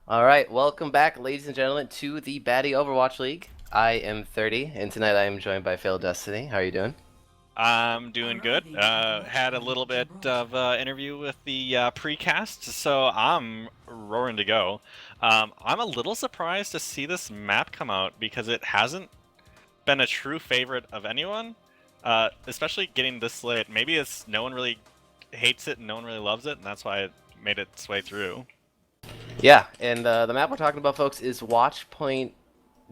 All right, welcome back, ladies and gentlemen, to the Batty Overwatch League. I am 30, and tonight I am joined by Fail Destiny. How are you doing? I'm doing good. Had a little bit of interview with the precast, so I'm roaring to go. I'm a little surprised to see this map come out because it hasn't been a true favorite of anyone, especially getting this late. Maybe it's no one really hates it and no one really loves it, and that's why it made its way through. Yeah, and the map we're talking about, folks, is Watchpoint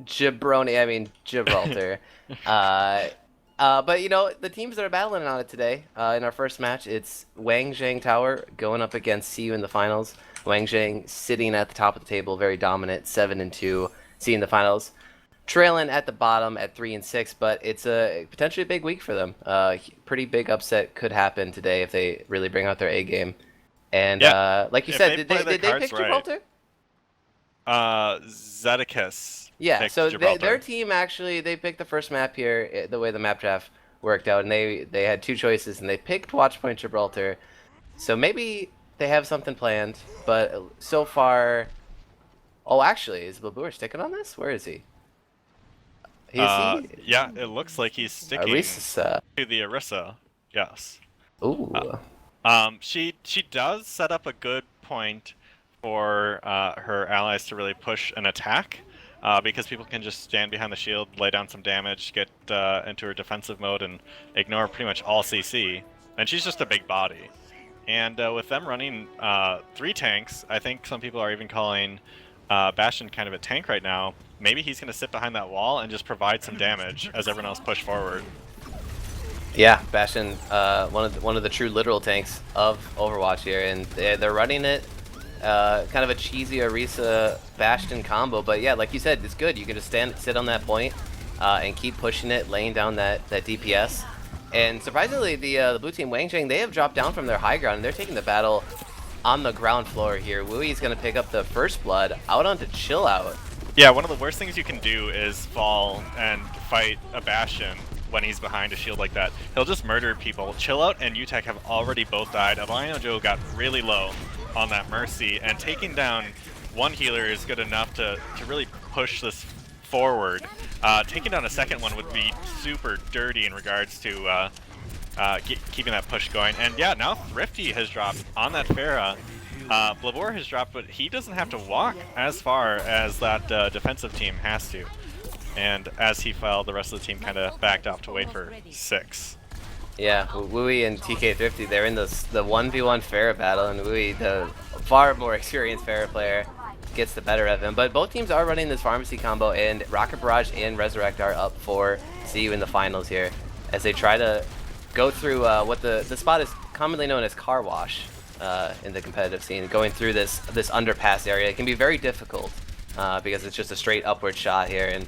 Gibraltar. uh, but you know, the teams that are battling on it today, in our first match, it's Wangjiang Tower going up against CU in the finals. Wangjiang sitting at the top of the table, very dominant, 7-2, CU in the finals. Trailing at the bottom at 3-6, but it's a potentially a big week for them. Pretty big upset could happen today if they really bring out their A game. And Yeah, like you if said, they did play they their did they cards pick right. Gibraltar? Zedekis Yeah. picked So their Gibraltar. team actually they picked the first map here the way the map draft worked out, and they had two choices, and they picked Watchpoint Gibraltar. So maybe they have something planned, but so far, oh, actually, is Babur sticking on this? Where is he? Is he? Yeah, it looks like he's sticking Reese's. to the Orisa. Yes. Uh, Ooh. she does set up a good point for her allies to really push an attack, because people can just stand behind the shield, lay down some damage, get into her defensive mode, and ignore pretty much all CC. And she's just a big body. And with them running three tanks, I think some people are even calling Bastion kind of a tank right now. Maybe he's going to sit behind that wall and just provide some damage as everyone else push forward. Yeah, Bastion, one of the true literal tanks of Overwatch here, and they're running it, kind of a cheesy Orisa Bastion combo. But yeah, like you said, it's good. You can just sit on that point, and keep pushing it, laying down that DPS. And surprisingly, the blue team Wangjiang, they have dropped down from their high ground, and they're taking the battle on the ground floor here. Wui's gonna pick up the first blood out onto Chill Out. Yeah, one of the worst things you can do is fall and fight a Bastion when he's behind a shield like that. He'll just murder people. Chill Out and Utek have already both died. Albino Joe got really low on that Mercy, and taking down one healer is good enough to really push this forward. Taking down a second one would be super dirty in regards to keeping that push going. And yeah, now Thrifty has dropped on that Pharah. Blabor has dropped, but he doesn't have to walk as far as that defensive team has to. And as he fell, the rest of the team kind of backed off to wait for 6. Yeah, Wui and TK Thrifty, they're in the 1v1 Pharah battle, and Wui, the far more experienced Pharah player, gets the better of him. But both teams are running this pharmacy combo, and Rocket Barrage and Resurrect are up for CU in the finals here, as they try to go through what the spot is commonly known as car wash in the competitive scene. Going through this underpass area, it can be very difficult because it's just a straight upward shot here, and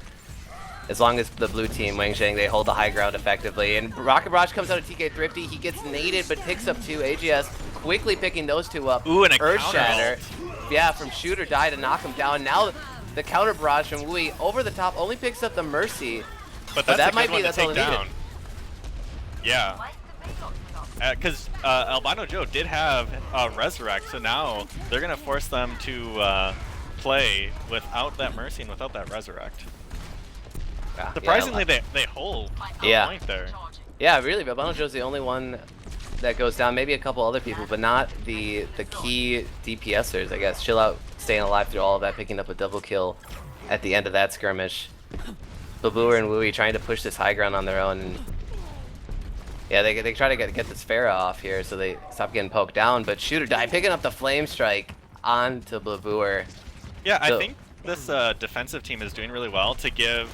as long as the blue team, Wangjiang, they hold the high ground effectively. And Rocket Barrage comes out of TK Thrifty. He gets naded, but picks up two. AGS quickly picking those two up. Ooh, and a Earth counter Shatter. ult. Yeah, from Shoot or Die to knock him down. Now the counter barrage from Wui over the top only picks up the Mercy. But But that's that a might good one be, to that's all take they needed. down. Yeah. Because Albino Joe did have Resurrect, so now they're going to force them to play without that Mercy and without that Resurrect. Yeah, Surprisingly, they hold the Yeah. point there. Yeah, really, Albino Joe's the only one that goes down. Maybe a couple other people, but not the key DPSers, I guess. Chill Out staying alive through all of that, picking up a double kill at the end of that skirmish. Babur and Wui trying to push this high ground on their own. And yeah, they try to get this Pharah off here, so they stop getting poked down. But Shoot or Die picking up the Flame Strike onto Babur. Yeah, I So, think this defensive team is doing really well to give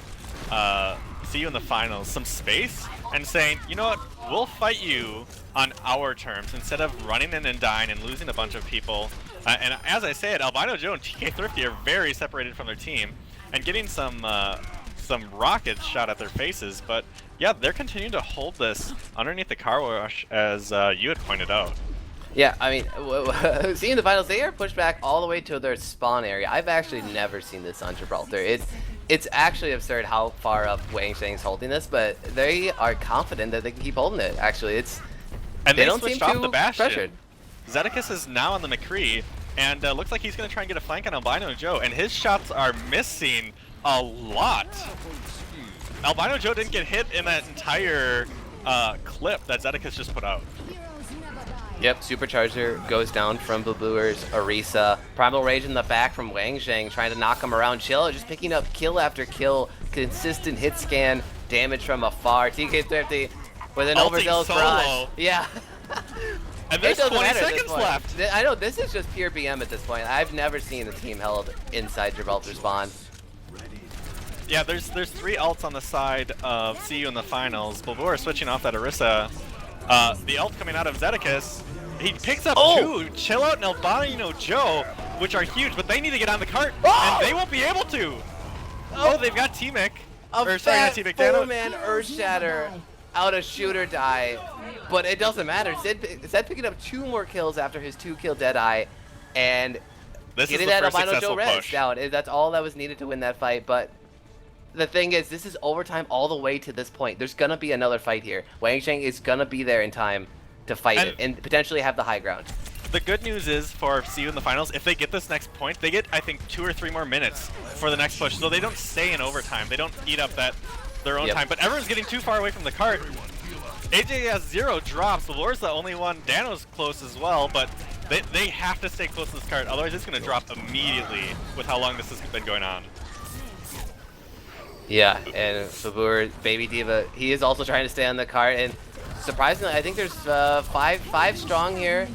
CU in the finals some space and saying, you know what, we'll fight you on our terms instead of running in and dying and losing a bunch of people. And as I said, Albino Joe and TK Thrifty are very separated from their team and getting some rockets shot at their faces. But yeah, they're continuing to hold this underneath the car wash, as you had pointed out. yeah, I mean, seeing the finals, they are pushed back all the way to their spawn area. I've actually never seen this on Gibraltar. It's actually absurd how far up Wangjiang's holding this, but they are confident that they can keep holding it. Actually, And they they don't seem switched off the too Bastion. pressured. Zedekis is now on the McCree. And looks like he's going to try and get a flank on Albino Joe, and his shots are missing a lot. Albino Joe didn't get hit in that entire clip that Zedekis just put out. Yep, Supercharger goes down from Babuer's Orisa. Primal Rage in the back from Wangjiang, trying to knock him around. Chill, just picking up kill after kill. Consistent hit scan, damage from afar. TK3 with an overzealous barrage. Yeah. And there's 20 seconds left. I know, this is just pure BM at this point. I've never seen a team held inside Gibraltar spawn. Yeah, there's 3 ults on the side of CU in the finals. Babuer switching off that Orisa. The ult coming out of Zedekis. He picks up 2, Chill Out and Albino Joe, which are huge, but they need to get on the cart, and they won't be able to. Oh, they've got T-Mic. A fat 4-man Earthshatter out of shoot or die, but it doesn't matter. Zed picking up 2 more kills after his 2-kill Deadeye, and getting that Albino Joe res down. That's all that was needed to win that fight, but the thing is, this is overtime all the way to this point. There's going to be another fight here. Wangjiang is going to be there in time to fight it and potentially have the high ground. The good news is for CU in the finals, if they get this next point, they get, I think, 2 or 3 more minutes for the next push. So they don't stay in overtime. They don't eat up their own time. But everyone's getting too far away from the cart. AJ has 0 drops. The Lore's the only one. Dano's close as well, but they have to stay close to this cart. Otherwise, it's going to drop immediately with how long this has been going on. Yeah, and Babuer, Baby Diva, he is also trying to stay on the cart, and surprisingly, I think there's five strong here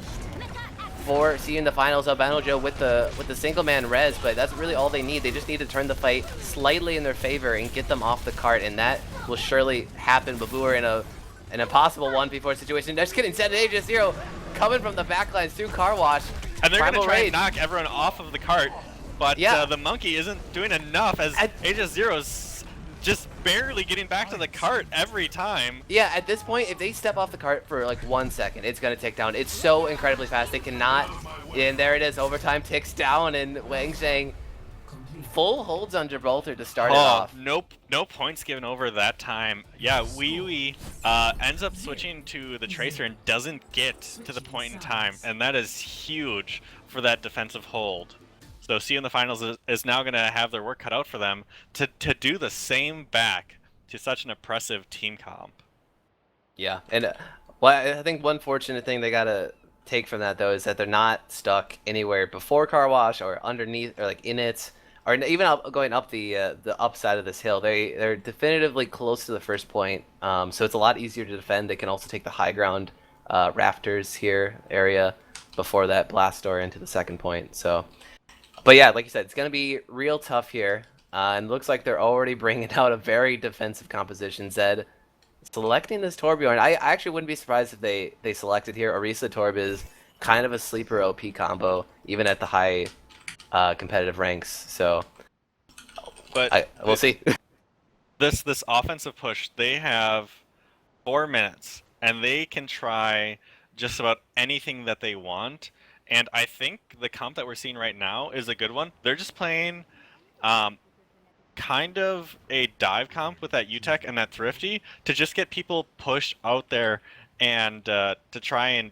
for seeing the finals. Albino Joe with the single man res, but that's really all they need. They just need to turn the fight slightly in their favor and get them off the cart, and that will surely happen. Babuer in an impossible 1v4 situation. Just kidding, Set Aegis 0 coming from the backlines through Car Wash. And they're going to try and knock everyone off of the cart, but the monkey isn't doing enough as Aegis 0's just barely getting back to the cart every time. Yeah, at this point, if they step off the cart for like 1 second, it's going to tick down. It's so incredibly fast. They cannot. And there it is. Overtime ticks down, and Wangjiang full holds on Gibraltar to start it off. No points given over that time. Yeah, Wee ends up switching to the Tracer and doesn't get to the point in time. And that is huge for that defensive hold. So CU in the finals is now going to have their work cut out for them to do the same back to such an oppressive team comp. Yeah, and well, I think one fortunate thing they got to take from that, though, is that they're not stuck anywhere before Car Wash or underneath or like in it, or even going up the upside of this hill. They're definitively close to the first point, so it's a lot easier to defend. They can also take the high ground rafters here area before that blast door into the second point. So. But yeah, like you said, it's going to be real tough here. And looks like they're already bringing out a very defensive composition. Zed selecting this Torbjorn. I actually wouldn't be surprised if they selected here. Orisa Torb is kind of a sleeper OP combo, even at the high competitive ranks. So but we'll see. This offensive push, they have 4 minutes, and they can try just about anything that they want. And I think the comp that we're seeing right now is a good one. They're just playing kind of a dive comp with that UTech and that Thrifty to just get people pushed out there and to try and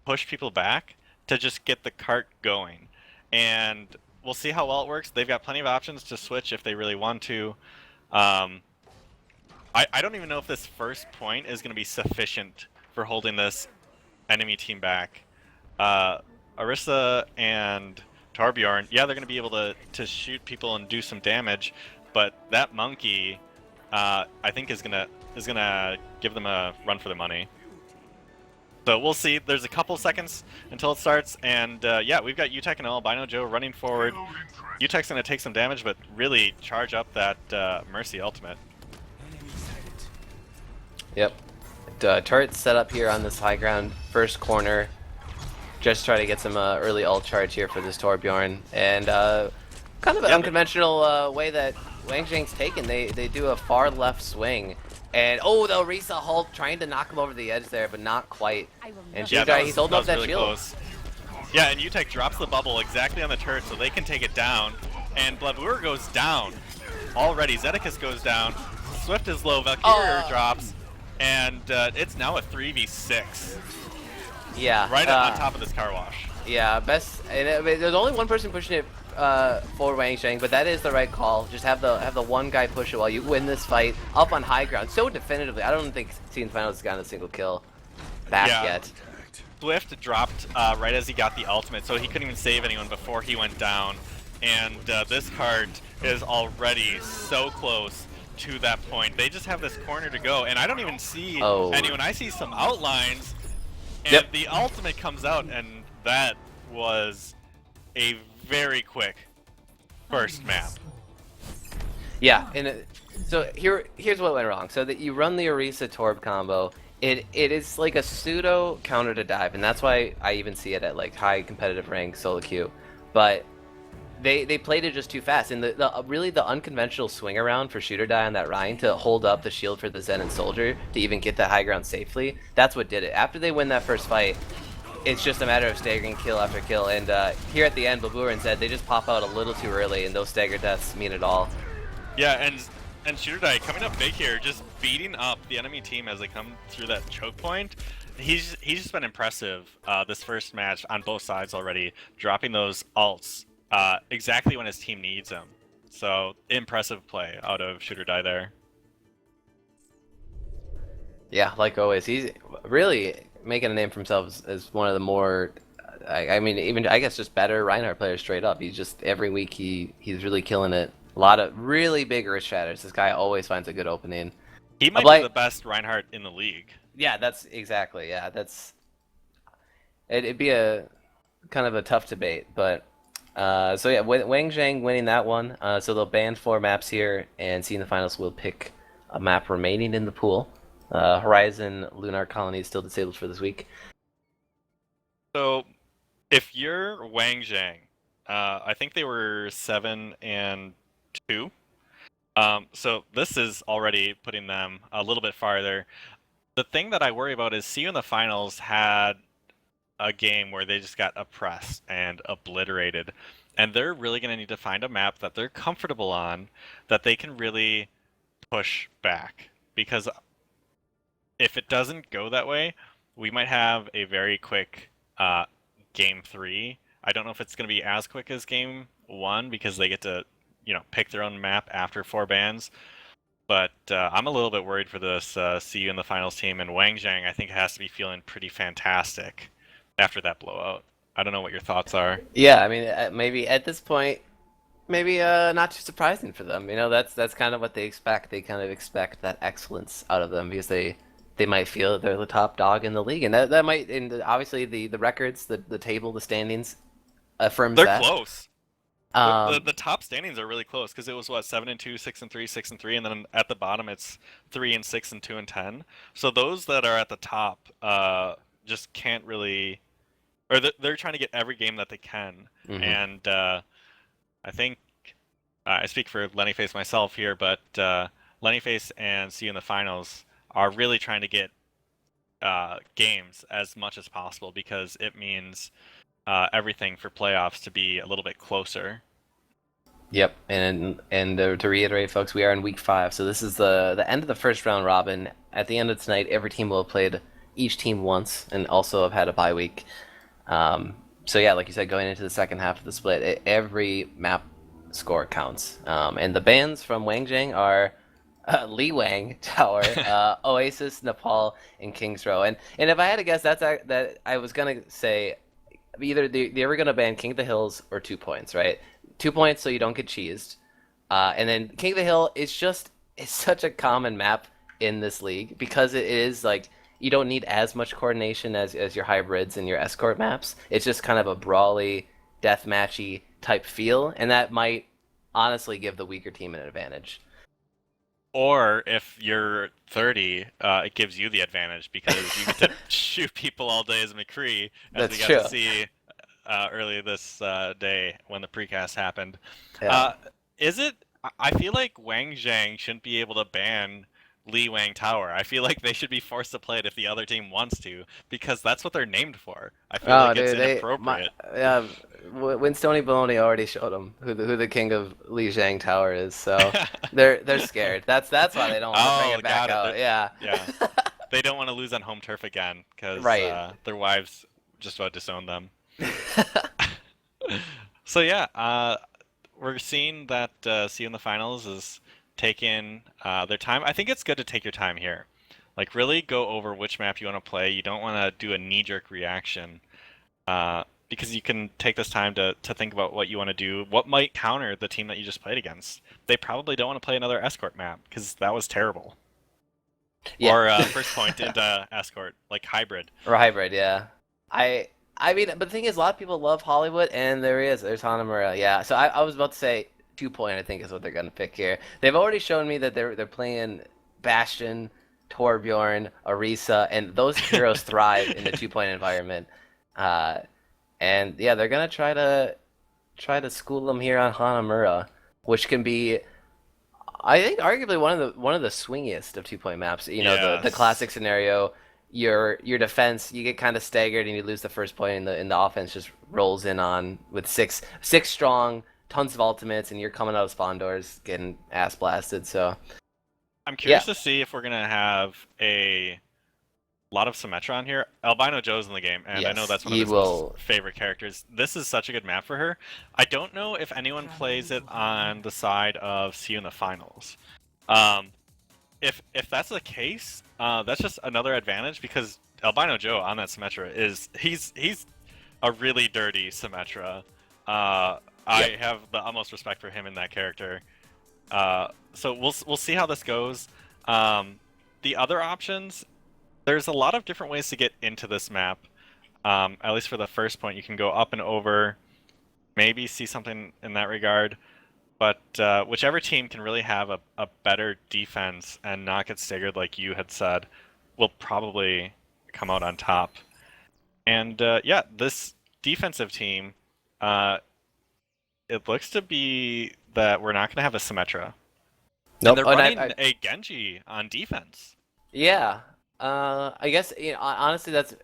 push people back to just get the cart going. And we'll see how well it works. They've got plenty of options to switch if they really want to. I don't even know if this first point is going to be sufficient for holding this enemy team back. Orisa and Torbjorn, yeah, they're going to be able to shoot people and do some damage, but that monkey, I think is gonna give them a run for the money. So we'll see. There's a couple seconds until it starts, and yeah, we've got UTech and Albino Joe running forward. UTech's going to take some damage, but really charge up that Mercy ultimate. Yep. Turret set up here on this high ground, first corner. Just try to get some early ult charge here for this Torbjorn, and kind of an unconventional way that Wangjiang's taken. They do a far left swing, and the Orisa Hulk trying to knock him over the edge there, but not quite. And he's holding up that really shield. Close. Yeah, and UTech drops the bubble exactly on the turret, so they can take it down. And Blabuer goes down already. Zedekis goes down. Swift is low. Valkyrie drops, and it's now a 3v6. Yeah. Right on top of this car wash. Yeah, best. And there's only one person pushing it for Wangjiang, but that is the right call. Just have the one guy push it while you win this fight up on high ground so definitively. I don't think Team Finals has gotten a single kill back Yeah. yet. Swift dropped right as he got the ultimate, so he couldn't even save anyone before he went down. And this card is already so close to that point. They just have this corner to go, and I don't even see anyone. I see some outlines, and the ultimate comes out, and that was a very quick first map. Yeah, and so here's what went wrong. So that you run the Orisa Torb combo. It is like a pseudo counter to dive, and that's why I even see it at like high competitive rank solo queue. But they played it just too fast, and really the unconventional swing around for shooter die on that Rhine to hold up the shield for the Zen and Soldier to even get that high ground safely. That's what did it. After they win that first fight, it's just a matter of staggering kill after kill. And here at the end, Baburin said they just pop out a little too early, and those stagger deaths mean it all. Yeah, and Shooter Die coming up big here, just beating up the enemy team as they come through that choke point. He's just been impressive this first match on both sides already, dropping those ults exactly when his team needs them. So impressive play out of Shooter Die there. Yeah, like always, he's really making a name for himself as one of the more, I mean, even I guess just better Reinhardt players straight up. He's just every week he's really killing it. A lot of really big earth shatters. This guy always finds a good opening. He might be the best Reinhardt in the league. Yeah, that's exactly. Yeah, it'd be a kind of a tough debate, but so yeah, Wangjiang winning that one. So they'll ban 4 maps here, and seeing the finals will pick a map remaining in the pool. Horizon Lunar Colony is still disabled for this week. So if you're Wangjiang, I think they were 7-2. So this is already putting them a little bit farther. The thing that I worry about is CU in the finals had a game where they just got oppressed and obliterated. And they're really going to need to find a map that they're comfortable on, that they can really push back. Because if it doesn't go that way, we might have a very quick game 3. I don't know if it's going to be as quick as game 1 because they get to, pick their own map after 4 bans. But I'm a little bit worried for this CU in the finals team, and Wangjiang I think has to be feeling pretty fantastic after that blowout. I don't know what your thoughts are. Yeah, I mean, maybe at this point, maybe not too surprising for them. That's kind of what they expect. They kind of expect that excellence out of them because they might feel that they're the top dog in the league, and that might, and obviously the records, the table, the standings affirms they're that. Close. The top standings are really close because it was 7-2, 6-3, 6-3, and then at the bottom it's 3-6 and 2-10. So those that are at the top just can't really, or they're trying to get every game that they can. Mm-hmm. And I think I speak for Lennyface myself here, but Lennyface and CU in the finals are really trying to get games as much as possible because it means everything for playoffs to be a little bit closer. Yep, and to reiterate, folks, we are in week 5, so this is the end of the first round robin. At the end of tonight, every team will have played each team once, and also have had a bye week. So yeah, like you said, going into the second half of the split, every map score counts. And the bans from Wangjiang are Li Wang Tower, Oasis, Nepal, and King's Row. And if I had to guess, that I was gonna say either they were gonna ban King of the Hills or 2 points, right? 2 points so you don't get cheesed. And then King of the Hill is it's such a common map in this league because it is like you don't need as much coordination as your hybrids and your escort maps. It's just kind of a brawly, deathmatchy type feel, and that might honestly give the weaker team an advantage. Or if you're 30, it gives you the advantage because you get to shoot people all day as McCree, as we got to see earlier this day when the precast happened. Yeah. I feel like Wangjiang shouldn't be able to ban Li Wang Tower. I feel like they should be forced to play it if the other team wants to, because that's what they're named for. I feel like it's inappropriate. Winstony Baloney already showed them who the king of Li Jiang Tower is, so they're scared. That's why they don't want to bring it back out. Yeah. They don't want to lose on home turf again because their wives just about disowned them. So yeah, we're seeing that See You in the Finals is taking their time. I think it's good to take your time here. Like really go over which map you want to play. You don't want to do a knee-jerk reaction because you can take this time to think about what you want to do, what might counter the team that you just played against. They probably don't want to play another escort map because that was terrible. Yeah. Or first point into escort, like hybrid. Or hybrid, yeah. I mean, but the thing is, a lot of people love Hollywood, and there's Hanamura, yeah. So I was about to say 2 point, I think is what they're gonna pick here. They've already shown me that they're playing Bastion, Torbjorn, Orisa, and those heroes thrive in the 2 point environment. Uh, and yeah, they're gonna try to school them here on Hanamura, which can be, I think, arguably one of the swingiest of 2 point maps. You know, the Yes. classic scenario, your defense, you get kind of staggered and you lose the first point, and the offense just rolls in on with six strong, tons of ultimates, and you're coming out of spawn doors getting ass blasted. So I'm yeah, curious to see if we're gonna have a lot of Symmetra on here. Albino Joe's in the game, and I know yes, that's one of he his most will. favorite characters. This is such a good map for her. I don't know if anyone plays it on the side of See You in the Finals. Um, if that's the case, that's just another advantage because Albino Joe on that Symmetra is he's a really dirty Symmetra. Yep. I have the utmost respect for him in that character. So we'll see how this goes. The other options, there's a lot of different ways to get into this map. At least for the first point, you can go up and over, maybe see something in that regard. But whichever team can really have a better defense and not get staggered like you had said, will probably come out on top. And yeah, this defensive team, it looks to be that we're not going to have a Symmetra. And Nope. they're Oh, and running a Genji on defense. yeah. I guess, honestly, that's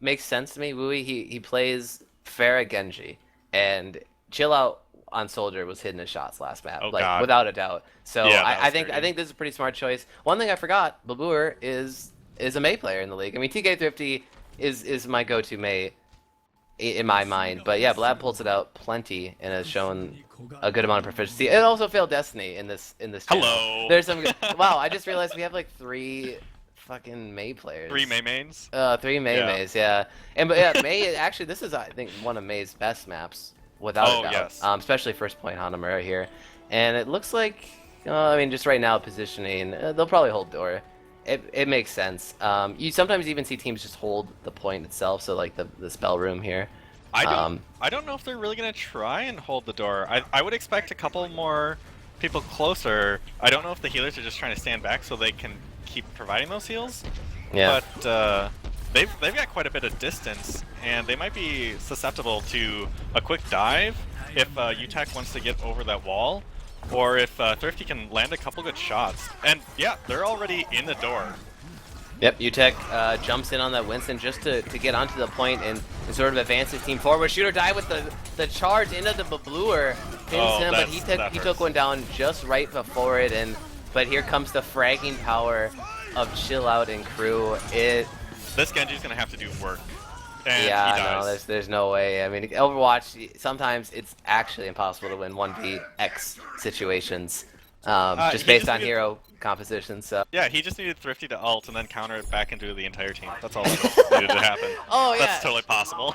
makes sense to me. Wooey, he plays Pharah Genji, and Chill Out on Soldier was hitting his shots last map, Oh like God. without a doubt. So Yeah, that I was think dirty. this is a pretty smart choice. One thing I forgot, Babur is a Mei player in the league. I mean, TK Thrifty is my go-to Mei in my mind, but yeah, Blab pulls it out plenty and has shown a good amount of proficiency. It also failed Destiny in this channel. Hello. There's some. Wow, I just realized we have like three fucking Mei players. 3 Mei mains. Three Mei Yeah. Meis, yeah. But yeah, Mei actually, this is, I think, one of Mei's best maps without Oh, a doubt. yes. Especially first point Hanamura here, and it looks like, I mean, just right now positioning, they'll probably hold door. It makes sense. You sometimes even see teams just hold the point itself, so like the spell room here. I don't know if they're really gonna try and hold the door. I would expect a couple more people closer. I don't know if the healers are just trying to stand back so they can keep providing those heals. Yeah. But they've got quite a bit of distance, and they might be susceptible to a quick dive if UTech wants to get over that wall, or if Thrifty can land a couple good shots. And yeah, they're already in the door. Yep, UTech jumps in on that Winston just to get onto the point and sort of advance his team forward. Shooter die with the charge into the Babluer, pins him, but he took one down just right before it. But here comes the fragging power of Chill Out and crew. This Genji's gonna have to do work. And Yeah, he dies. no, there's no way. I mean, Overwatch, sometimes it's actually impossible to win 1vx situations, just he based just on needed- hero composition. So. Yeah, he just needed Thrifty to ult and then counter it back into the entire team. That's all that needed to happen. Oh yeah. That's totally possible.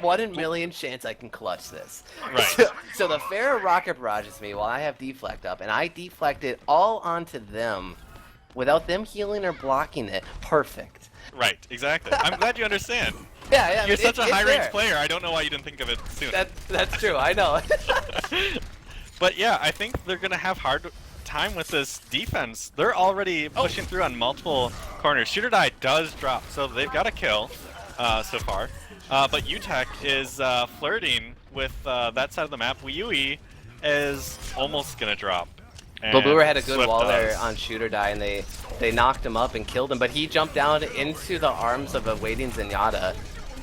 1 in a million chance I can clutch this. Right. So the Pharaoh rocket barrages me while I have deflect up, and I deflect it all onto them without them healing or blocking it. Perfect. Right, exactly. I'm glad you understand. Yeah, You're I mean, such a it's high-range there. player. I don't know why you didn't think of it sooner. That's true. I know. But yeah, I think they're gonna have hard time with this defense. They're already pushing through on multiple corners. Shooter die does drop, so they've got a kill so far. But UTech is flirting with that side of the map. Wii is almost gonna drop. And Babur had a good Swift wall there does. on Shooter Die, and they knocked him up and killed him, but he jumped down into the arms of a waiting Zenyatta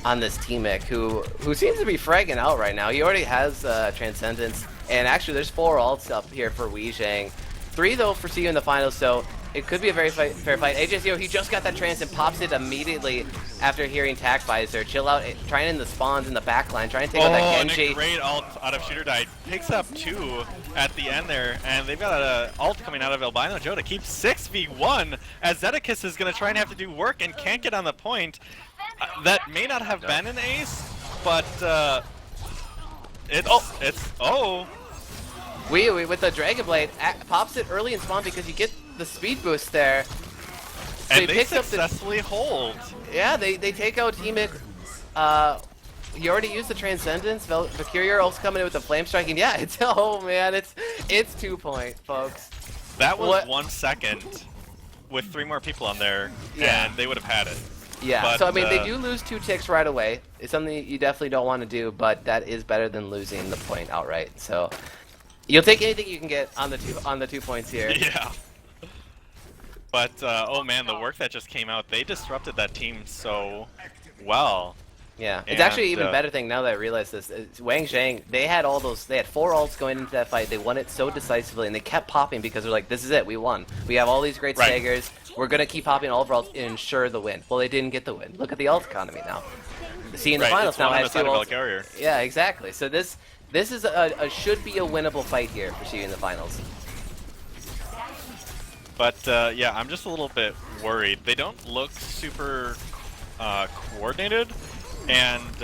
on this teammate who seems to be fragging out right now. He already has Transcendence, and actually there's 4 ults up here for Wangjiang. 3 though for See You in the finals, so It could be a very fair fight. AJ0, he just got that trance and pops it immediately after hearing Tac Visor. Chill out, trying in the spawns in the back line, trying to take out that Genji. And a great ult out of Shooter Die. Picks up 2 at the end there, and they've got an ult coming out of Albino Joe to keep 6v1, as Zedekis is going to try and have to do work and can't get on the point. That may not have been an ace, but Wee with the Dragon Blade pops it early in spawn because you get the speed boost there. So and they successfully hold. Yeah, they take out Teemic. He already used the Transcendence. Valkyria also coming in with the Flame Strike, and yeah, it's 2 point, folks. That was 1 second with 3 more people on there, and they would have had it. Yeah, but, so I mean, they do lose 2 ticks right away. It's something you definitely don't want to do, but that is better than losing the point outright. So you'll take anything you can get on the 2 points here. Yeah. But oh man, the work that just came out, they disrupted that team so well. Yeah, it's actually an even better thing now that I realize this. Wangjiang, they had 4 ults going into that fight. They won it so decisively, and they kept popping because they're like, this is it, we won. We have all these great staggers. We're going to keep popping all of our ults and ensure the win. Well, they didn't get the win. Look at the ult economy now. See, in the finals now has 2 ults. Yeah, exactly. So this is should be a winnable fight here for CU in the finals. But yeah, I'm just a little bit worried. They don't look super coordinated, and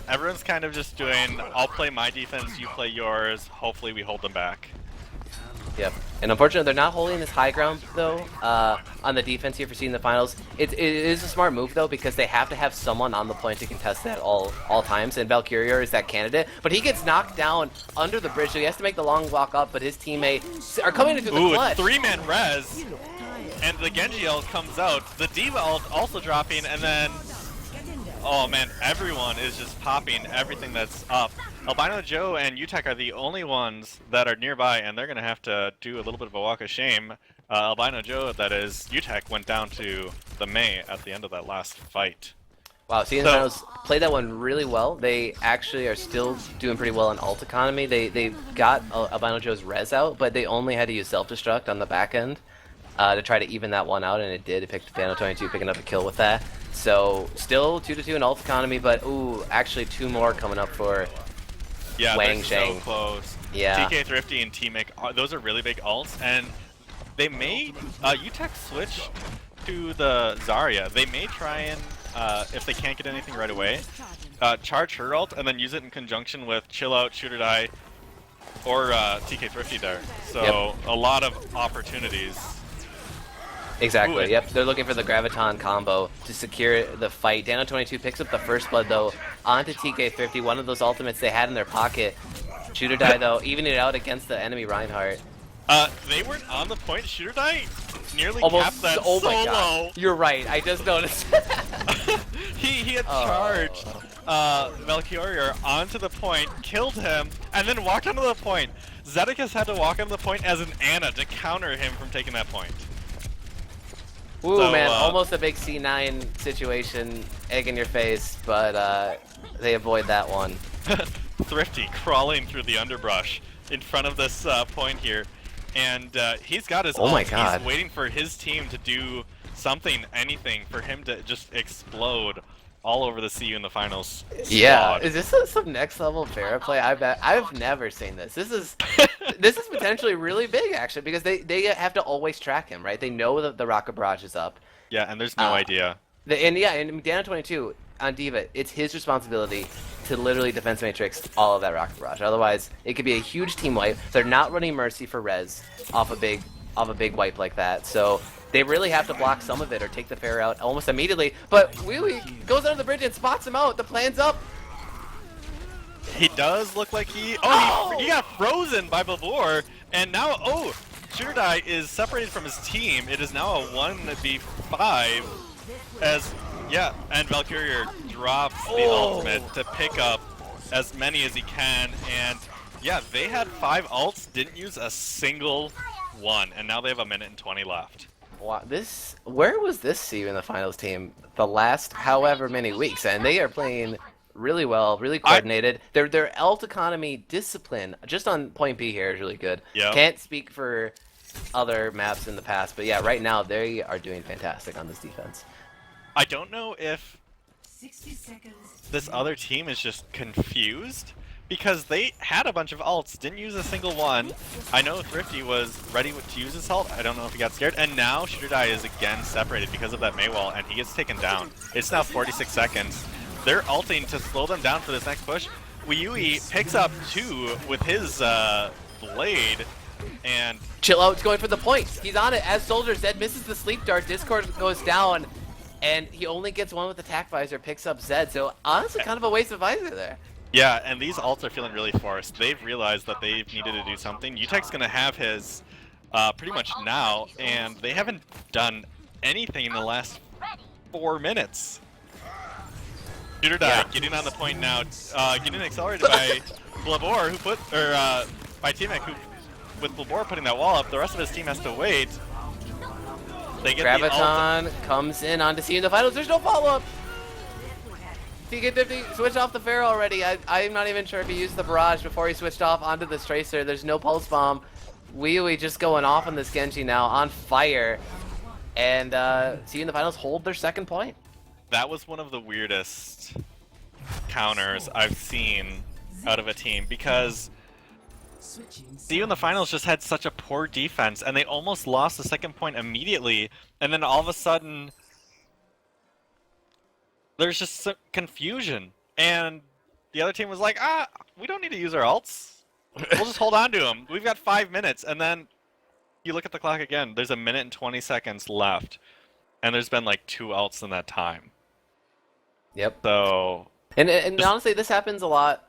everyone's kind of just doing, I'll play my defense, you play yours, hopefully we hold them back. Yep, and unfortunately they're not holding this high ground though on the defense here for seeing the finals. It is a smart move though, because they have to have someone on the point to contest that all times, and Valkyria is that candidate. But he gets knocked down under the bridge, so he has to make the long walk up, but his teammates are coming into the clutch. Ooh, 3-man res, and the Genji ult comes out, the D.Va ult also dropping, and then oh man, everyone is just popping everything that's up. Albino Joe and Utek are the only ones that are nearby, and they're going to have to do a little bit of a walk of shame. Albino Joe, that is, Utek went down to the Mei at the end of that last fight. Wow, CN's played that one really well. They actually are still doing pretty well in ult economy. They got Albino Joe's res out, but they only had to use self-destruct on the back end to try to even that one out, and it did. It picked Dano22 picking up a kill with that. So still 2-2 in ult economy, but ooh, actually 2 more coming up for Wangjiang. They're so close. Yeah. TK Thrifty and Teemic, those are really big ults, and they may Utek switch to the Zarya. They may try and if they can't get anything right away, charge her ult and then use it in conjunction with Chill Out, Shooter Die, or TK Thrifty there. So a lot of opportunities. Exactly, yep. They're looking for the Graviton combo to secure the fight. Dano22 picks up the first blood, though, onto TK50, one of those ultimates they had in their pocket. Shooter Die, though, evening it out against the enemy Reinhardt. They weren't on the point. Shooter Die nearly Almost, capped that oh my so God. low. You're right, I just noticed. he had charged Valkyria onto the point, killed him, and then walked onto the point. Zedekis had to walk onto the point as an Ana to counter him from taking that point. Ooh, so, man, almost a big C9 situation, egg in your face, but they avoid that one. Thrifty crawling through the underbrush in front of this point here, and he's got his ult. He's waiting for his team to do something, anything, for him to just explode all over the CU in the finals. Yeah, is this some next level Pharah play? I bet I've never seen this. This is potentially really big actually, because they have to always track him, right? They know that the rocket barrage is up. Yeah, and there's no idea. And Dano22 on D.Va, it's his responsibility to literally defense matrix all of that rocket barrage. Otherwise, it could be a huge team wipe. They're not running Mercy for res off a big wipe like that, so they really have to block some of it or take the Pharah out almost immediately. But Wee goes under the bridge and spots him out. The plan's up. He does look like he got frozen by Babur, and now Shooter Die is separated from his team. It is now a 1v5 and Valkyria drops the ultimate to pick up as many as he can, and yeah, they had 5 ults, didn't use a single one, and now they have 1 minute and 20 left. Wow, where was this CU in the finals team the last however many weeks? And they are playing really well, really coordinated. Their ult economy discipline, just on point B here, is really good. Yep. Can't speak for other maps in the past, but yeah, right now they are doing fantastic on this defense. I don't know if this other team is just confused because they had a bunch of ults, didn't use a single one. I know Thrifty was ready to use his ult. I don't know if he got scared. And now ShooterDie is again separated because of that Mei wall, and he gets taken down. It's now 46 seconds. They're ulting to slow them down for this next push. Wuyui picks up 2 with his blade, and Chill Out's going for the points. He's on it as Soldier Zed misses the sleep dart. Discord goes down, and he only gets one with attack visor, picks up Zed. So honestly, kind of a waste of visor there. yeah, and these ults are feeling really forced. They've realized that they've needed to do something. Utek's gonna have his pretty much now, and they haven't done anything in the last 4 minutes. ShooterDie getting on the point now, getting accelerated by Blabor, who put, or by T-Mac, who, with Blabor putting that wall up, the rest of his team has to wait. They get Graviton comes in on to see in the finals. There's no follow-up. TK50 switched off the Pharaoh already. I'm not even sure if he used the barrage before he switched off onto this Tracer. There's no pulse bomb. Wii just going off on this Genji now, on fire. And see in the finals hold their second point. That was one of the weirdest counters I've seen out of a team, because CU in the finals just had such a poor defense, and they almost lost the second point immediately, and then all of a sudden there's just some confusion, and the other team was like, we don't need to use our ults. We'll just hold on to them. We've got 5 minutes, and then you look at the clock again. There's 1 minute and 20 seconds left, and there's been like 2 ults in that time. Yep. So, and honestly, this happens a lot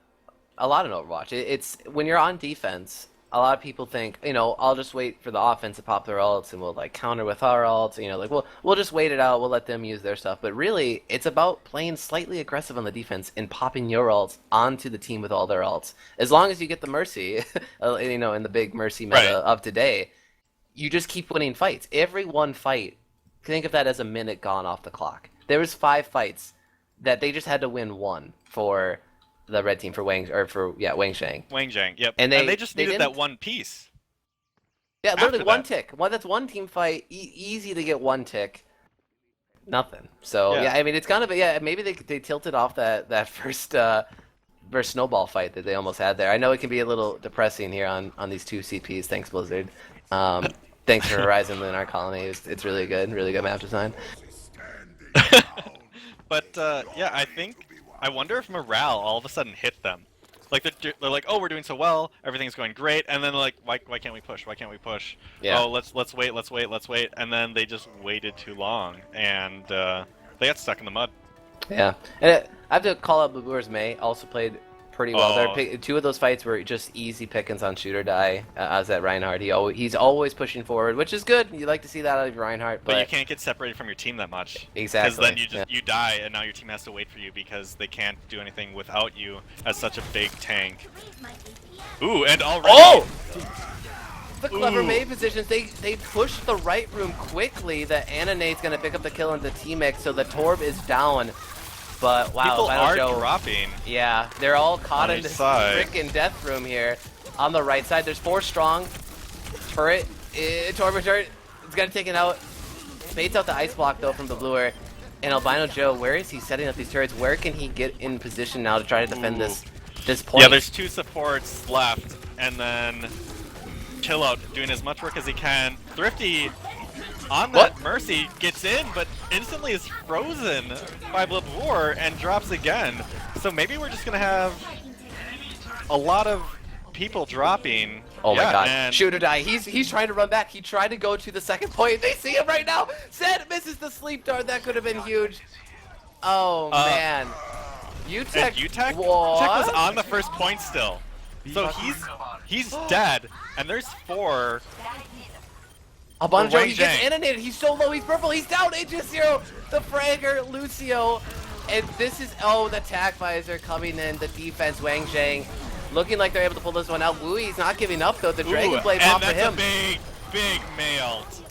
in Overwatch. It's when you're on defense, a lot of people think, you know, I'll just wait for the offense to pop their ults and we'll like counter with our ults. You know, like we'll just wait it out. We'll let them use their stuff. But really, it's about playing slightly aggressive on the defense and popping your ults onto the team with all their ults. As long as you get the Mercy, you know, in the big Mercy meta of today, you just keep winning fights. Every one fight, think of that as a minute gone off the clock. There was 5 fights that they just had to win 1 for the red team, for Wangjiang. Wangjiang, yep. And they just needed that one piece. Yeah, literally one tick. That's one team fight. Easy to get 1 tick. Nothing. So yeah, I mean it's kind of maybe they tilted off that first snowball fight that they almost had there. I know it can be a little depressing here on these 2 CPs. Thanks Blizzard. Thanks for Horizon in our colony. It's really good map design. But yeah, I wonder if morale all of a sudden hit them. Like they're like, oh, we're doing so well, everything's going great, and then they're like, why can't we push? Why can't we push? Yeah. Oh, let's wait, and then they just waited too long, and they got stuck in the mud. Yeah, and I have to call out Blabur's Mei. Also played pretty well. Oh. There, 2 of those fights were just easy pickings on ShooterDie. As at Reinhardt, he's always pushing forward, which is good. You like to see that out of Reinhardt, but you can't get separated from your team that much. Exactly. Because then you die, and now your team has to wait for you because they can't do anything without you as such a big tank. Ooh, and already. Oh! The clever Mei positions. They push the right room quickly. The Ananate's gonna pick up the kill into T-Mix, so the Torb is down. But wow, people are Joe, dropping. Yeah, they're all caught in this freaking death room here. On the right side, there's 4 strong. Turret, Torb turret, it's gonna take it out. Baits out the ice block though from the bluer. And Albino Joe, where is he setting up these turrets? Where can he get in position now to try to defend this point? Yeah, there's 2 supports left, and then Chill Out doing as much work as he can. Thrifty on that Mercy gets in, but instantly is frozen by Blabor and drops again. So maybe we're just gonna have a lot of people dropping. Oh my god. ShooterDie, he's trying to run back. He tried to go to the second point. They see him right now. Zed misses the sleep dart. That could have been huge. Oh man. Utek was on the first point still. So he's dead, and there's 4. Albano, he gets inundated. He's so low. He's purple. He's down. H0. The Fragger, Lucio. And this is, the attack visor coming in. The defense, Wangjiang. Looking like they're able to pull this one out. Wui's not giving up, though. The Dragon Blade off for him. And that's a big Mei ult.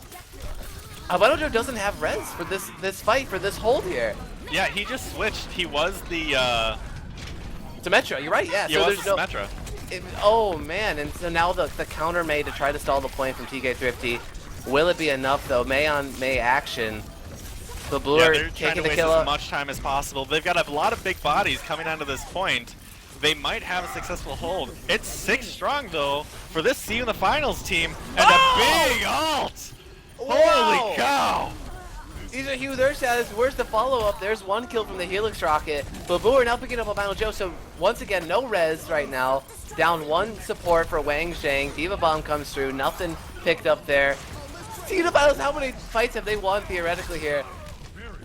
Albano doesn't have res for this fight, for this hold here. Yeah, he just switched. He was the... Symmetra, you're right, yeah. So there's no... Symmetra. Oh man, and so now the counter May to try to stall the point from TK Thrifty. Will it be enough though? May on May action. The blue Yeah, are they're trying to taking the waste kill as up. much time as possible. They've got a lot of big bodies coming onto this point. They might have a successful hold. It's 6 strong though for this See You in the Finals team, and a big ult! Wow. Holy cow! These are huge Earth status. Where's the follow-up? There's one kill from the Helix rocket. But Blue are now picking up Albino Joe, so once again, no res right now. Down one support for Wangjiang. Diva Bomb comes through. Nothing picked up there. Diva Battles, how many fights have they won theoretically here?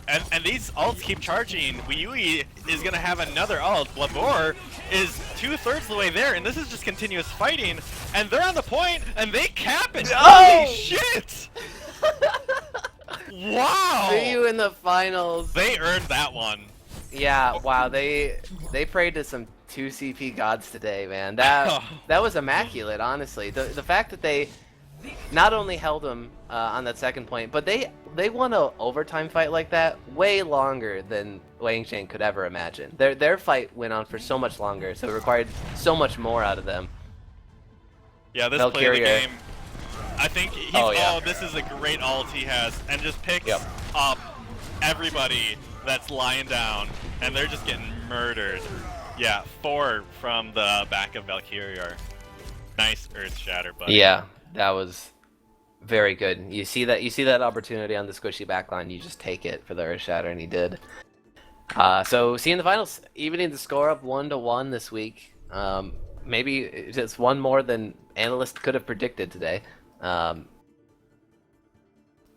And these ults keep charging. Wii is going to have another ult. Blabor is 2/3 of the way there, and this is just continuous fighting. And they're on the point, and they cap it. Oh! Holy shit! Wow! See you in the finals. They earned that one. Yeah, wow, they prayed to some 2 CP gods today, man. That was immaculate, honestly. The fact that they not only held them on that second point, but they won a overtime fight like that way longer than Wangjiang could ever imagine. Their fight went on for so much longer, so it required so much more out of them. Yeah, this play of the game, I think he's, this is a great ult he has, and just picks up everybody that's lying down, and they're just getting murdered. Yeah, 4 from the back of Valkyrie. Nice Earth Shatter, buddy. Yeah, that was very good. You see that opportunity on the squishy backline, you just take it for the Earth Shatter, and he did. So seeing the finals, evening the score up 1-1 this week. Maybe just one more than analysts could have predicted today.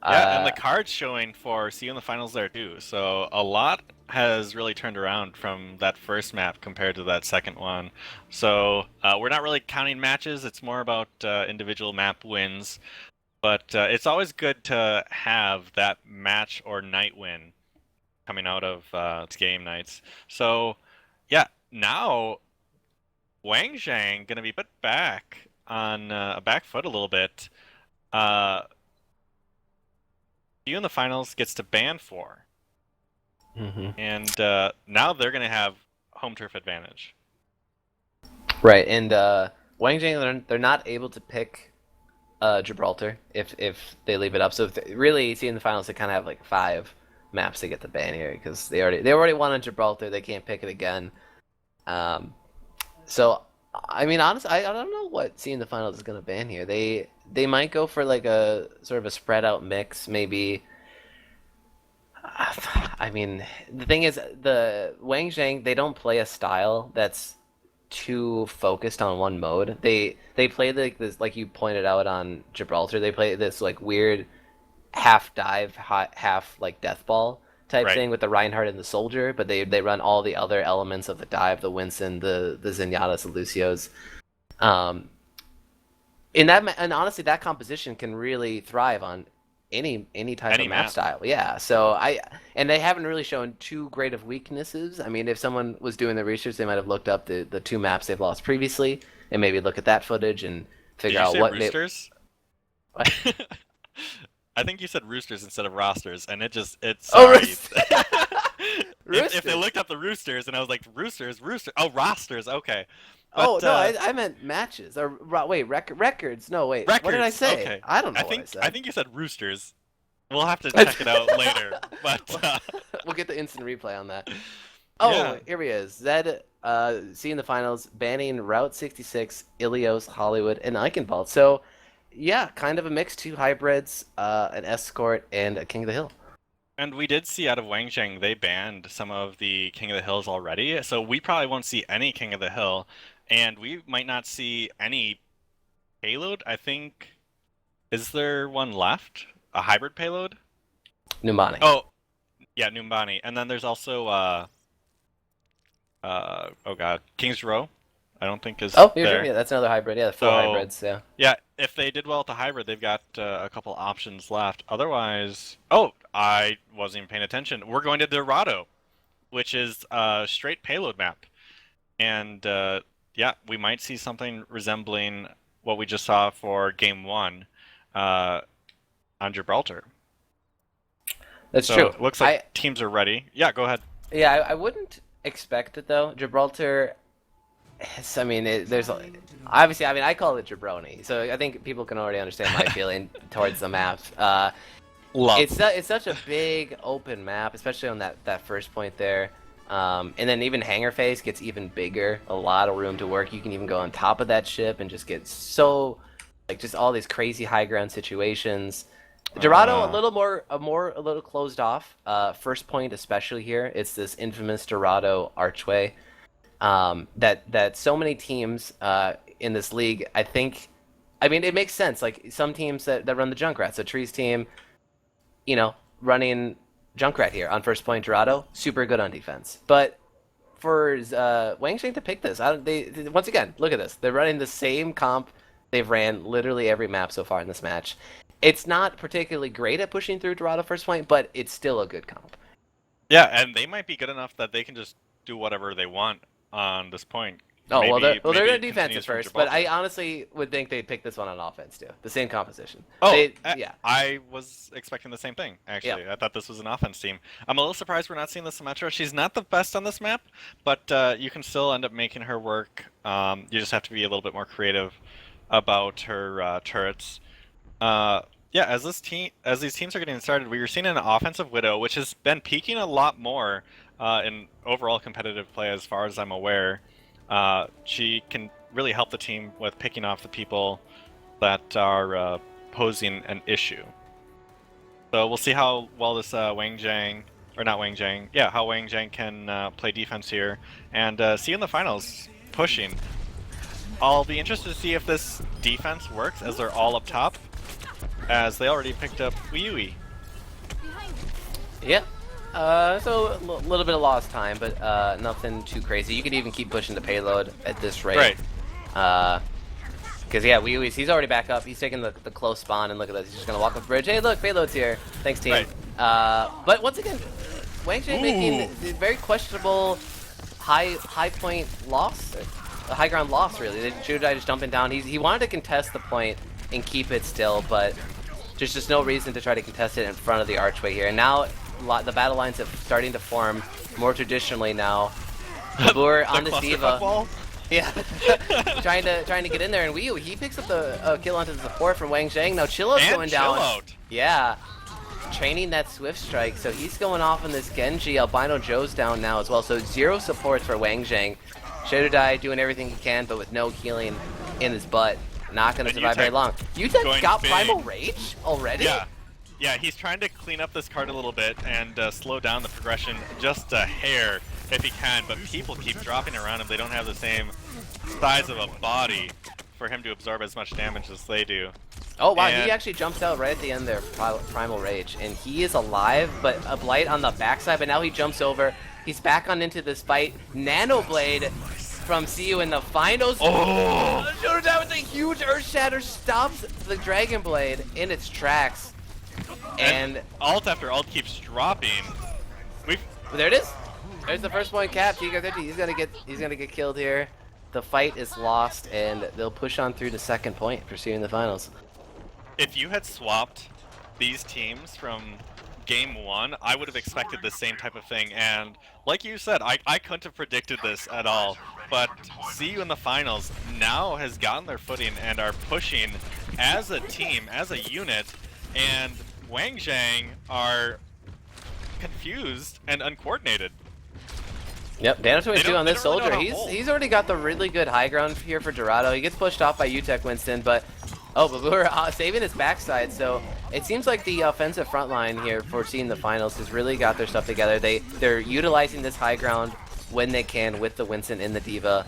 Yeah, and the card's showing for See You in the Finals there too. So a lot has really turned around from that first map compared to that second one. So we're not really counting matches. It's more about individual map wins. But it's always good to have that match or night win coming out of game nights. So yeah, now Wangjiang gonna be put back on a back foot a little bit. You in the finals gets to ban 4. And now they're going to have home turf advantage. Right, and Wangjiang, they're not able to pick Gibraltar if they leave it up. So really, seeing the finals, they kind of have like 5 maps to get the ban here because they already won on Gibraltar. They can't pick it again. So I mean, honestly, I don't know what seeing the finals is going to ban here. They might go for like a sort of a spread out mix, maybe. I mean, the thing is, the Wangjiang, they don't play a style that's too focused on one mode. They play like this, like you pointed out on Gibraltar. They play this like weird half dive, half like death ball type thing with the Reinhardt and the Soldier, but they run all the other elements of the dive, the Winston, the Zenyatta's, the Lucio's. And honestly, that composition can really thrive on any type of map style. Yeah. So and they haven't really shown too great of weaknesses. I mean, if someone was doing the research, they might have looked up the 2 maps they've lost previously and maybe look at that footage and figure out what Roosters? What? I think you said roosters instead of rosters, and it's Oh, sorry. If they looked up the roosters, and I was like, roosters, oh, rosters, okay. But, no, I meant matches. Or wait, records. No, wait. Records, what did I say? Okay. I don't know what I said. I think you said roosters. We'll have to check it out later. But we'll get the instant replay on that. Oh, yeah. Here he is. Zed, seeing the finals, banning Route 66, Ilios, Hollywood, and Eichenwald. So, yeah, kind of a mix. 2 hybrids, an escort, and a King of the Hill. And we did see out of Wangjiang, they banned some of the King of the Hills already. So we probably won't see any King of the Hill. And we might not see any payload. I think, is there one left? A hybrid payload? Numbani. Oh, yeah, Numbani. And then there's also, oh god, King's Row. I don't think is there. Sure. Yeah, that's another hybrid. Yeah, 4 hybrids, yeah. Yeah, if they did well at the hybrid, they've got a couple options left. Otherwise, oh, I wasn't even paying attention. We're going to Dorado, which is a straight payload map. And, yeah, we might see something resembling what we just saw for Game 1 on Gibraltar. That's true. It looks like teams are ready. Yeah, go ahead. Yeah, I wouldn't expect it, though. Gibraltar I mean, obviously, I mean, I call it jabroni, so I think people can already understand my feeling towards the maps. Love. It's such a big open map, especially on that first point there. And then even Hangar Face gets even bigger, a lot of room to work. You can even go on top of that ship and just get so, like, just all these crazy high ground situations. Dorado a little closed off. First point especially here, it's this infamous Dorado archway. That so many teams in this league, I mean, it makes sense. Like some teams that run the Junkrat, so Tree's team, running Junkrat here on first point Dorado, super good on defense. But for Wangjiang to pick this, once again, look at this. They're running the same comp they've ran literally every map so far in this match. It's not particularly great at pushing through Dorado first point, but it's still a good comp. Yeah, and they might be good enough that they can just do whatever they want on this point. Oh, maybe, they're going to it defense at continues from first, but I Gibraltar. honestly would think they'd pick this one on offense too. The same composition. Oh, Yeah. I was expecting the same thing, actually. Yeah. I thought this was an offense team. I'm a little surprised we're not seeing the Symmetra. She's not the best on this map, but you can still end up making her work. You just have to be a little bit more creative about her turrets. Yeah, as these teams are getting started, we were seeing an offensive Widow, which has been peaking a lot more in overall competitive play, as far as I'm aware. She can really help the team with picking off the people that are posing an issue. So we'll see how well this Wangjiang, or not Wangjiang, yeah, how Wangjiang can play defense here, and see you in the finals, pushing. I'll be interested to see if this defense works, as they're all up top, as they already picked up Wii. Yeah. So a little bit of lost time, but nothing too crazy. You could even keep pushing the payload at this rate. Right. Because, yeah, he's already back up. He's taking the close spawn, and look at this. He's just going to walk up the bridge. Hey, look, payload's here. Thanks, team. Right. But once again, Wangjiang making the very questionable high point loss, a high ground loss, really. Shudai just dumping down. He wanted to contest the point and keep it still, but there's just no reason to try to contest it in front of the archway here. And now the battle lines have starting to form more traditionally now. Kabur on this diva. Yeah, trying to get in there, and he picks up the kill onto the support from Wangjiang. Now Chillout's going down. Chillout. Yeah, training that Swift Strike, so he's going off on this Genji. Albino Joe's down now as well, so 0 supports for Wangjiang. Shadowdai doing everything he can, but with no healing in his butt. Not going to survive very long. Yutek got big. Primal Rage already? Yeah, he's trying to clean up this card a little bit and slow down the progression just a hair if he can, but people keep dropping around him. They don't have the same size of a body for him to absorb as much damage as they do. Oh wow, he actually jumps out right at the end there, Primal Rage, and he is alive, but a Blight on the backside, but now he jumps over. He's back on into this fight. Nano Blade from CU in the finals. Oh! That was a huge Earth Shatter, stops the Dragon Blade in its tracks. And alt after alt keeps dropping. There it is. There's the first point cap. TK50. He's gonna get killed here. The fight is lost, and they'll push on through to second point, pursuing the finals. If you had swapped these teams from game 1, I would have expected the same type of thing. And like you said, I couldn't have predicted this at all. But see you in the finals now has gotten their footing and are pushing as a team, as a unit, and Wangjiang are confused and uncoordinated. Yep, Dan22 on this really soldier. He's already got the really good high ground here for Dorado. He gets pushed off by Utek Winston, but we're saving his backside. So it seems like the offensive front line here for seeing the finals has really got their stuff together. They're utilizing this high ground when they can with the Winston in the diva.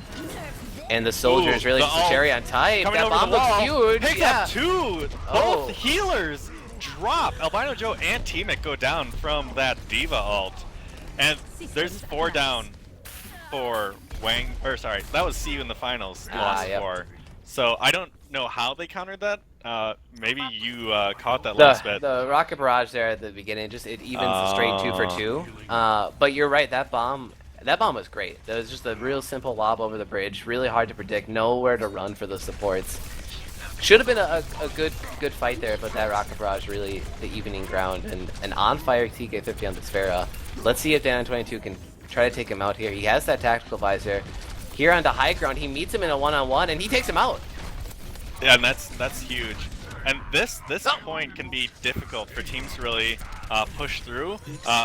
And the soldier is really just a cherry on top. That bomb looks huge. Picks up 2. Oh. Both healers drop. Albino Joe and Teamic go down from that diva ult. And there's 4 down for that was CU in the finals, lost 4. So I don't know how they countered that. Maybe you caught that last bit. The rocket barrage there at the beginning, it evens the straight 2 for 2. But you're right, that bomb was great. That was just a real simple lob over the bridge, really hard to predict, nowhere to run for the supports. Should have been a good fight there, but that rocket barrage really the evening ground, and an on fire TK50 on the Sphera. Let's see if Dan22 can try to take him out here. He has that tactical visor. Here on the high ground, he meets him in a one-on-one, and he takes him out. Yeah, and that's huge. And this point can be difficult for teams to really push through.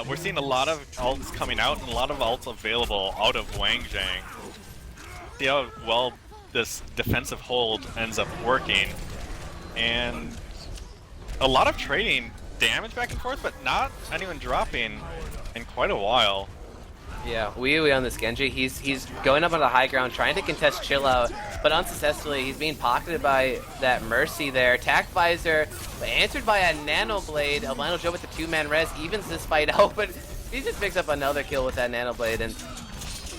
We're seeing a lot of ults coming out and a lot of ults available out of Wangjiang. See how well this defensive hold ends up working. And a lot of trading damage back and forth, but not anyone dropping in quite a while. Yeah, Wee on this Genji, he's going up on the high ground, trying to contest Chill Out, but unsuccessfully. He's being pocketed by that Mercy there. Attack Visor, answered by a Nano Blade. Albino Joe with the 2-man res evens this fight out, but he just picks up another kill with that Nano Blade, and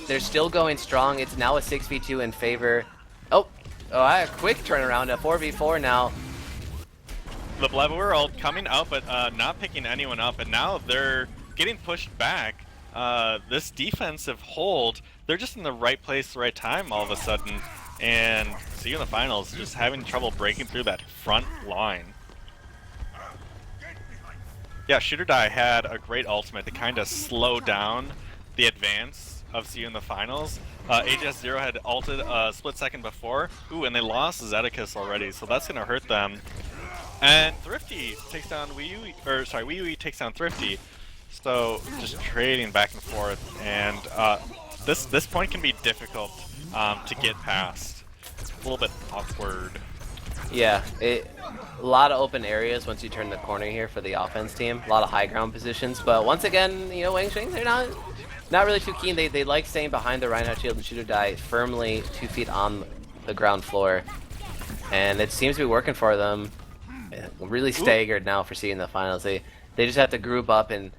they're still going strong. It's now a 6v2 in favor. Oh, a quick turnaround, a 4v4 now. The Blevor ult coming out, but not picking anyone up, and now they're getting pushed back. This defensive hold, they're just in the right place, the right time all of a sudden, and see you in the finals, just having trouble breaking through that front line. Yeah, Shooter Die had a great ultimate to kind of slow down the advance of See You in the finals. AJS0 had ulted a split second before. Ooh, and they lost Zeticus already, so that's going to hurt them. And Thrifty takes down Wii takes down Thrifty. So just trading back and forth, and this point can be difficult to get past. It's a little bit awkward. Yeah, a lot of open areas once you turn the corner here for the offense team. A lot of high ground positions, but once again, you know, Wangjiang, they're not really too keen. They like staying behind the Reinhardt shield and Shooter Die firmly 2 feet on the ground floor, and it seems to be working for them. Really staggered now for seeing the finals. They just have to group up and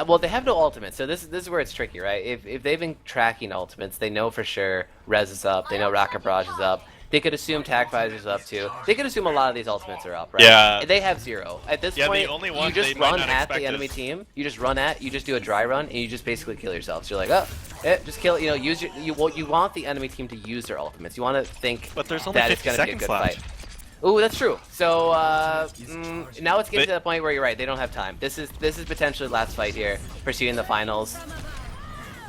well, they have no ultimates, so this is where it's tricky, right? If they've been tracking ultimates, they know for sure Rez is up, they know Rocket Barrage is up. They could assume Tac Visor's up too. They could assume a lot of these ultimates are up, right? Yeah. They have 0. At this point, the only one you just they might run not at expect the enemy is... team. You just do a dry run, and you just basically kill yourself. So you're like, just kill. You know, you want the enemy team to use their ultimates. You want to think but there's only that it's 50 going to be a seconds good left. fight. Ooh, that's true. So now it's getting to the point where you're right. They don't have time. This is potentially the last fight here, pursuing the finals.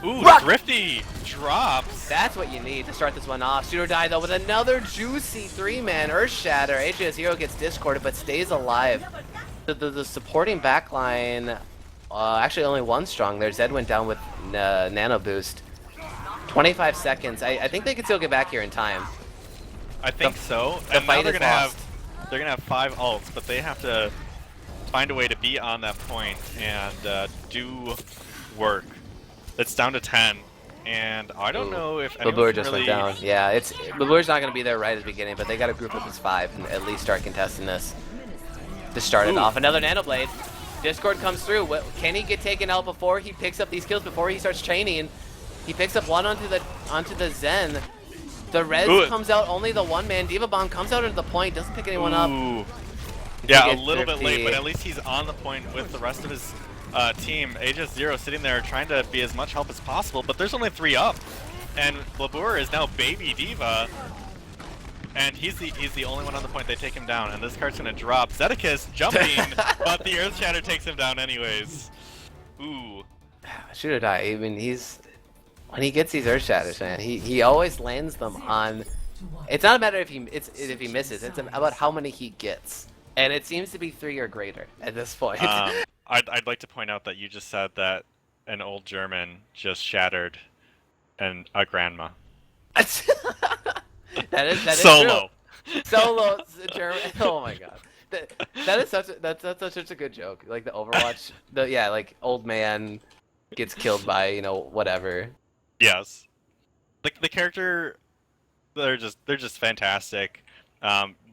Ooh, Thrifty drops. That's what you need to start this one off. Shooter Die though with another juicy 3-man Earth Shatter. HJS0 gets discorded but stays alive. The supporting backline, actually only one strong there. Zed went down with Nano Boost. 25 seconds. I think they can still get back here in time. I think so. The And now fight they're is gonna have 5 ults, but they have to find a way to be on that point and do work. It's down to 10, and I don't know if anyone Babur can just really... went down. Yeah, Babur's not going to be there right at the beginning, but they got to group up as 5 and at least start contesting this to start it off. Another Nano Blade. Discord comes through. Can he get taken out before he picks up these kills, before he starts chaining? He picks up one onto the Zen. The Res comes out, only the 1-man. Diva Bomb comes out into the point, doesn't pick anyone up. Yeah, a little bit late, but at least he's on the point with the rest of his team. AJS0 sitting there trying to be as much help as possible, but there's only 3 up. And Labur is now Baby Diva, and he's the only one on the point. They take him down, and this card's gonna drop. Zeticus jumping, but the Earth Shatter takes him down anyways. Ooh. Shooter Die, I mean, when he gets these Earth Shatters, man, he always lands them on... It's not a matter if he misses, it's about how many he gets. And it seems to be 3 or greater at this point. I'd like to point out that you just said that an old German just shattered a grandma. that is Solo. True. Solo German. Oh my god. That is such a good joke. Like the Overwatch, like old man gets killed by, you know, whatever. Yes. The character, they're just fantastic.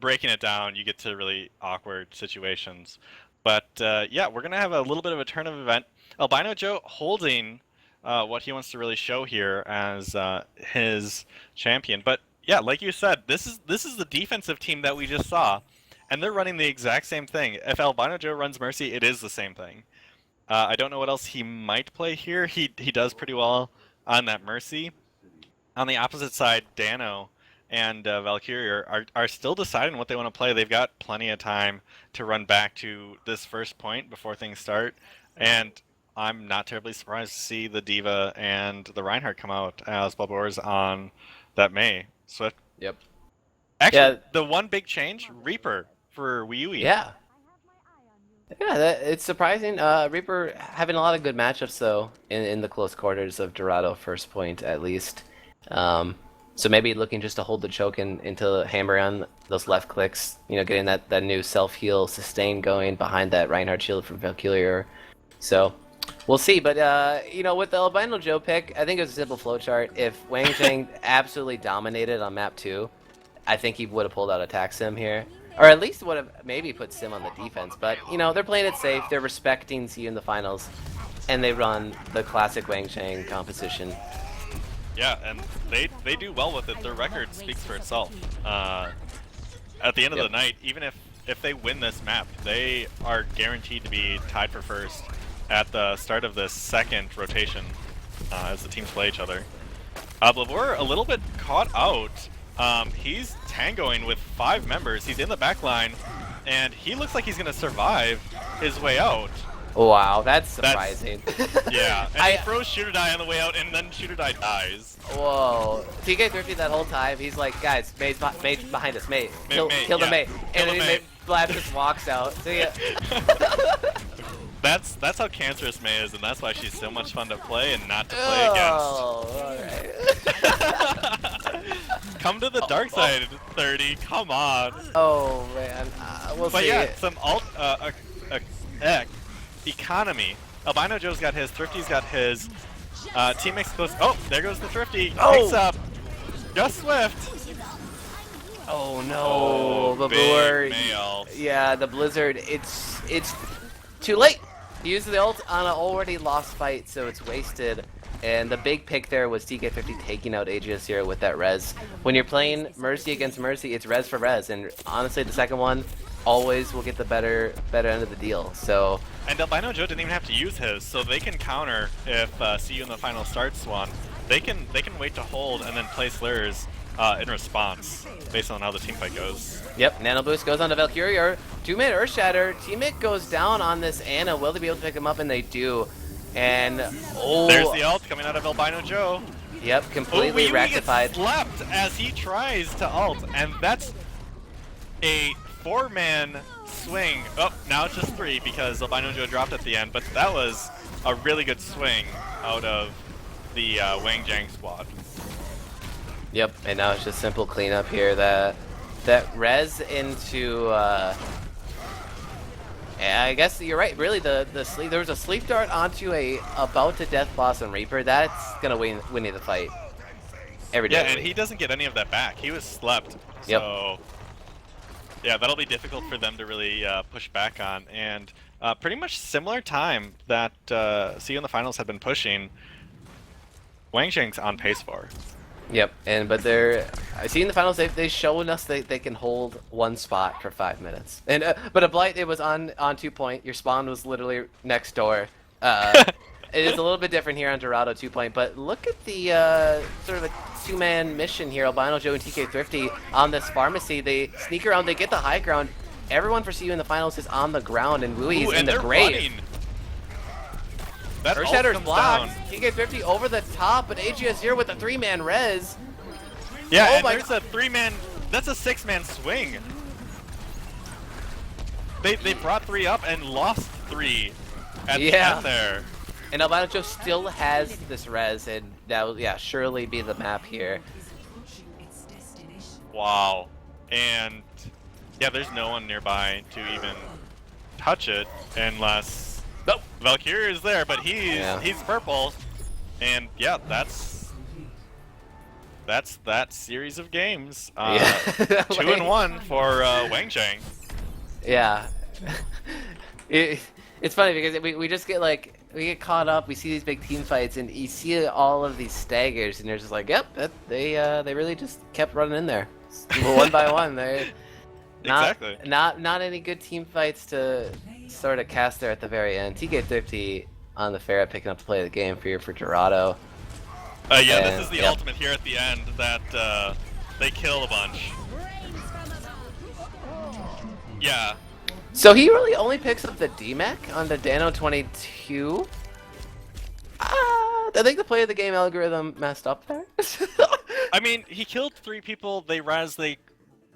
Breaking it down, you get to really awkward situations. But yeah, we're gonna have a little bit of a turn of event. Albino Joe holding what he wants to really show here as his champion. But yeah, like you said, this is the defensive team that we just saw, and they're running the exact same thing. If Albino Joe runs Mercy, it is the same thing. I don't know what else he might play here. He does pretty well on that Mercy. On the opposite side, Dano and Valkyrie are still deciding what they want to play. They've got plenty of time to run back to this first point before things start. And I'm not terribly surprised to see the Diva and the Reinhardt come out as Balboa's on that Mei. Swift. Yep. Actually, Yeah. the one big change, Reaper for Wii. Yeah. Yeah, it's surprising. Reaper having a lot of good matchups though in the close quarters of Dorado first point at least. So maybe looking just to hold the choke into hammer on those left clicks. You know, getting that new self heal sustain going behind that Reinhardt shield from Valkyrie. So we'll see. But you know, with the Albino Joe pick, I think it was a simple flowchart. If Wangjiang absolutely dominated on map 2, I think he would have pulled out attack sim here. Or at least would have maybe put Sim on the defense. But, you know, they're playing it safe. They're respecting CU in the finals. And they run the classic Wangjiang composition. Yeah, and they do well with it. Their record speaks for itself. At the end of the night, even if they win this map, they are guaranteed to be tied for first at the start of this second rotation as the teams play each other. Blavor a little bit caught out. He's tangoing with 5 members. He's in the back line, and he looks like he's going to survive his way out. Wow, that's surprising. Yeah, and he throws Shooter Die on the way out, and then Shooter Die dies. Whoa. TK Thrifty that whole time, he's like, guys, Mei's behind us, Mei. Kill the Mei. And then Blab just walks out. See ya. That's how cancerous Mei is, and that's why she's so much fun to play and not to play against. Oh, alright. Come to the dark side, 30. Come on. Oh, man. We'll but see. Yeah, some economy. Albino Joe's got his, Thrifty's got his. Team makes close. Oh, there goes the Thrifty. Picks up Just Swift. Oh no, Oh, Babur. big mail. Yeah, the Blizzard. It's too late. He used the ult on an already lost fight, so it's wasted. And the big pick there was TK50 taking out AGS0 with that res. When you're playing Mercy against Mercy, it's res for res, and honestly, the second one always will get the better end of the deal. So. And Albino Joe didn't even have to use his, so they can counter if CU in the final starts one. They can wait to hold and then play Slurs in response based on how the team fight goes. Yep, Nano Boost goes on to Valkyrie, or 2-minute Earthshatter. Teammate goes down on this Ana. Will they be able to pick him up? And they do. And there's the ult coming out of Albino Joe. Yep, completely rectified. Gets slapped as he tries to ult, and that's a 4-man swing. Oh, now it's just 3 because Albino Joe dropped at the end, but that was a really good swing out of the Wangjiang squad. Yep, and now it's just simple cleanup here. That res into I guess you're right. Really, the sleep. There was a sleep dart onto a about to death boss on Reaper. That's gonna win you the fight every day. Yeah, and he doesn't get any of that back. He was slept. So yeah, that'll be difficult for them to really push back on. And pretty much similar time that CU in the finals had been pushing, Wangjiang's on pace for. Yep, but I see in the finals they've shown us they can hold one spot for 5 minutes. And but a Blight, it was on 2 point. Your spawn was literally next door. It is a little bit different here on Dorado 2 point, but look at the sort of a 2-man mission here. Albino Joe and TK Thrifty on this pharmacy. They sneak around, they get the high ground. Everyone for CU in the finals is on the ground, and Wui's in the grave. Running. That Earthshatter's blocked. TK Thrifty over the top, but AGS0 with a 3-man res. Yeah, and there's a 3-man. That's a 6-man swing. They brought 3 up and lost 3 at the end there. And Albino Joe still has this res, and that will surely be the map here. Wow. And yeah, there's no one nearby to even touch it unless Valkyrie is there, but he's purple. And yeah, that's that series of games. 2-1 for Wangjiang. Yeah. It's funny because we just get we get caught up, we see these big team fights, and you see all of these staggers, and you're just like, yep, they really just kept running in there, one by one. They not any good team fights to sort of cast there at the very end. TK50 on the Pharah picking up the play of the game for Dorado. Yeah, this is the ultimate here at the end that they kill a bunch. Yeah. So he really only picks up the DMAC on the Dano 22? I think the play of the game algorithm messed up there. I mean, he killed 3 people. They res No,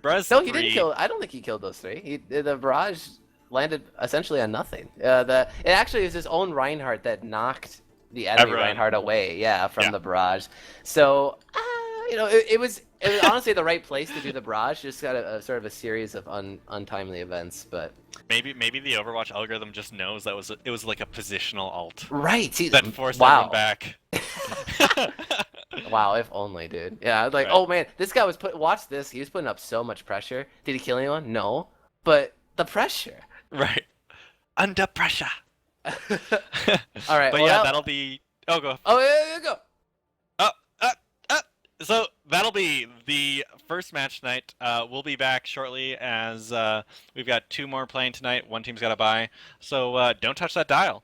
3. he didn't kill. I don't think he killed those 3. The barrage landed essentially on nothing. It actually was his own Reinhardt that knocked the enemy Everyone. Reinhardt away. Yeah, from the barrage. So you know, it was honestly the right place to do the barrage. Just got a sort of a series of untimely events, but Maybe the Overwatch algorithm just knows that it was like a positional ult right. See, that forced wow. everyone back. Wow, if only, dude. Yeah, I was like, Right. oh man, this guy was watch this. He was putting up so much pressure. Did he kill anyone? No, but the pressure. Right. Under pressure. All right. But well, yeah, that'll be. Oh, go. Oh yeah, go. So that'll be the first match tonight. We'll be back shortly as we've got 2 more playing tonight. One team's got to bye. So don't touch that dial.